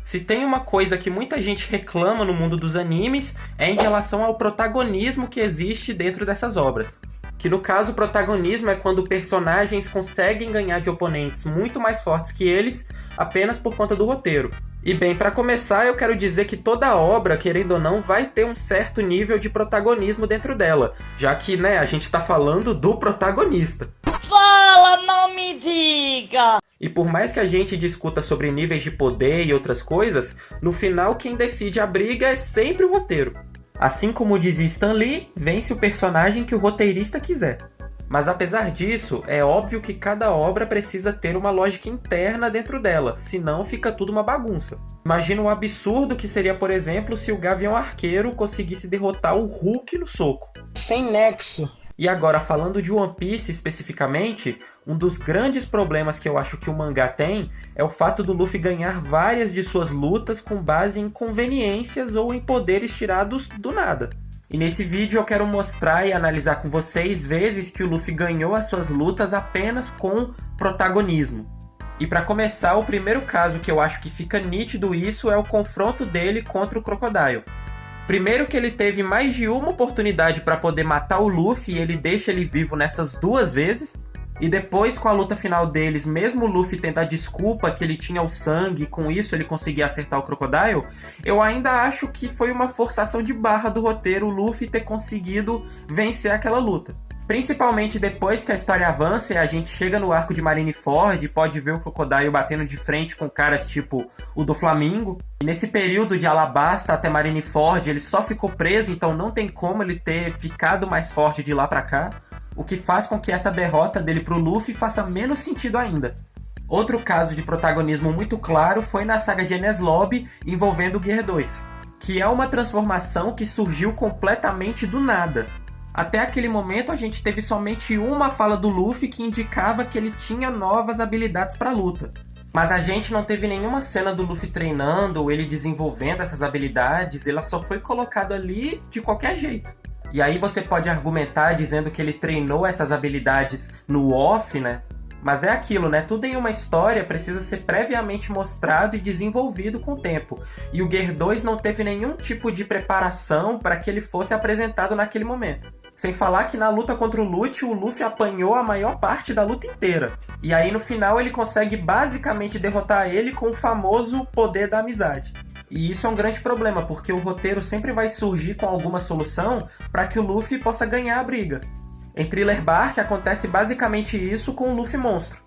Se tem uma coisa que muita gente reclama no mundo dos animes, é em relação ao protagonismo que existe dentro dessas obras. Que no caso o protagonismo é quando personagens conseguem ganhar de oponentes muito mais fortes que eles apenas por conta do roteiro. E bem, para começar eu quero dizer que toda obra, querendo ou não, vai ter um certo nível de protagonismo dentro dela, já que, a gente está falando do protagonista. Fala, não me diga! E por mais que a gente discuta sobre níveis de poder e outras coisas, no final quem decide a briga é sempre o roteiro. Assim como dizia Stan Lee, vence o personagem que o roteirista quiser. Mas apesar disso, é óbvio que cada obra precisa ter uma lógica interna dentro dela, senão fica tudo uma bagunça. Imagina o absurdo que seria, por exemplo, se o Gavião Arqueiro conseguisse derrotar o Hulk no soco. Sem nexo. E agora, falando de One Piece especificamente, um dos grandes problemas que eu acho que o mangá tem é o fato do Luffy ganhar várias de suas lutas com base em conveniências ou em poderes tirados do nada. E nesse vídeo eu quero mostrar e analisar com vocês vezes que o Luffy ganhou as suas lutas apenas com protagonismo. E para começar, o primeiro caso que eu acho que fica nítido isso é o confronto dele contra o Crocodile. Primeiro que ele teve mais de uma oportunidade para poder matar o Luffy e ele deixa ele vivo nessas duas vezes. E depois, com a luta final deles, mesmo o Luffy tendo a desculpa que ele tinha o sangue e com isso ele conseguia acertar o Crocodile, eu ainda acho que foi uma forçação de barra do roteiro o Luffy ter conseguido vencer aquela luta. Principalmente depois que a história avança e a gente chega no arco de Marineford e pode ver o Crocodile batendo de frente com caras tipo o do Flamingo. E nesse período de Alabasta até Marineford ele só ficou preso, então não tem como ele ter ficado mais forte de lá pra cá. O que faz com que essa derrota dele pro Luffy faça menos sentido ainda. Outro caso de protagonismo muito claro foi na saga de Enies Lobby envolvendo o Gear 2, que é uma transformação que surgiu completamente do nada. Até aquele momento a gente teve somente uma fala do Luffy que indicava que ele tinha novas habilidades para luta. Mas a gente não teve nenhuma cena do Luffy treinando ou ele desenvolvendo essas habilidades, ela só foi colocado ali de qualquer jeito. E aí você pode argumentar dizendo que ele treinou essas habilidades no off, Mas é aquilo, Tudo em uma história precisa ser previamente mostrado e desenvolvido com o tempo. E o Gear 2 não teve nenhum tipo de preparação para que ele fosse apresentado naquele momento. Sem falar que na luta contra o Lute, o Luffy apanhou a maior parte da luta inteira. E aí no final ele consegue basicamente derrotar ele com o famoso poder da amizade. E isso é um grande problema, porque o roteiro sempre vai surgir com alguma solução para que o Luffy possa ganhar a briga. Em Thriller Bark acontece basicamente isso com o Luffy monstro.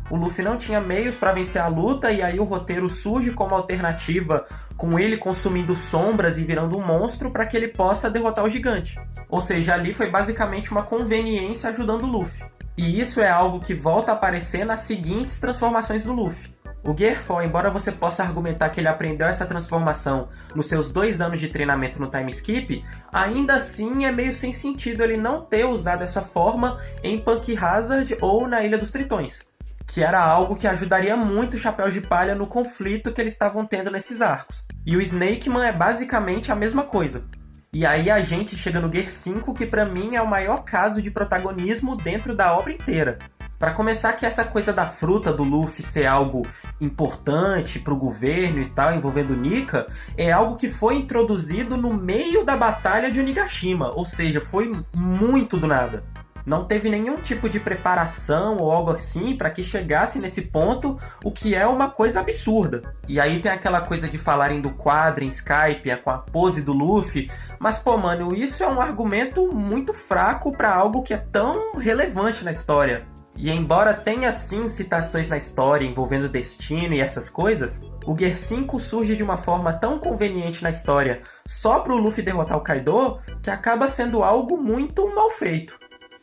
O Luffy não tinha meios para vencer a luta e aí o roteiro surge como alternativa com ele consumindo sombras e virando um monstro para que ele possa derrotar o gigante. Ou seja, ali foi basicamente uma conveniência ajudando o Luffy. E isso é algo que volta a aparecer nas seguintes transformações do Luffy. O Gear 4, embora você possa argumentar que ele aprendeu essa transformação nos seus 2 anos de treinamento no time skip, ainda assim é meio sem sentido ele não ter usado essa forma em Punk Hazard ou na Ilha dos Tritões, que era algo que ajudaria muito o Chapéu de Palha no conflito que eles estavam tendo nesses arcos. E o Snake Man é basicamente a mesma coisa. E aí a gente chega no Gear 5, que pra mim é o maior caso de protagonismo dentro da obra inteira. Para começar, que essa coisa da fruta do Luffy ser algo importante para o governo e tal, envolvendo Nika, é algo que foi introduzido no meio da batalha de Onigashima, ou seja, foi muito do nada. Não teve nenhum tipo de preparação ou algo assim para que chegasse nesse ponto, o que é uma coisa absurda. E aí tem aquela coisa de falarem do quadro em Skype, com a pose do Luffy, mas pô, mano, isso é um argumento muito fraco para algo que é tão relevante na história. E embora tenha sim citações na história envolvendo destino e essas coisas, o Gear 5 surge de uma forma tão conveniente na história só pro Luffy derrotar o Kaido, que acaba sendo algo muito mal feito.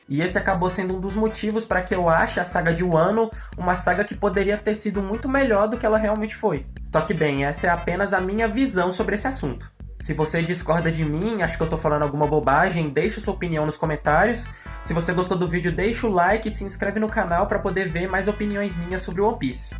E esse acabou sendo um dos motivos para que eu ache a saga de Wano uma saga que poderia ter sido muito melhor do que ela realmente foi. Só que bem, essa é apenas a minha visão sobre esse assunto. Se você discorda de mim, acha que eu tô falando alguma bobagem, deixa sua opinião nos comentários. Se você gostou do vídeo, deixa o like e se inscreve no canal para poder ver mais opiniões minhas sobre o One Piece.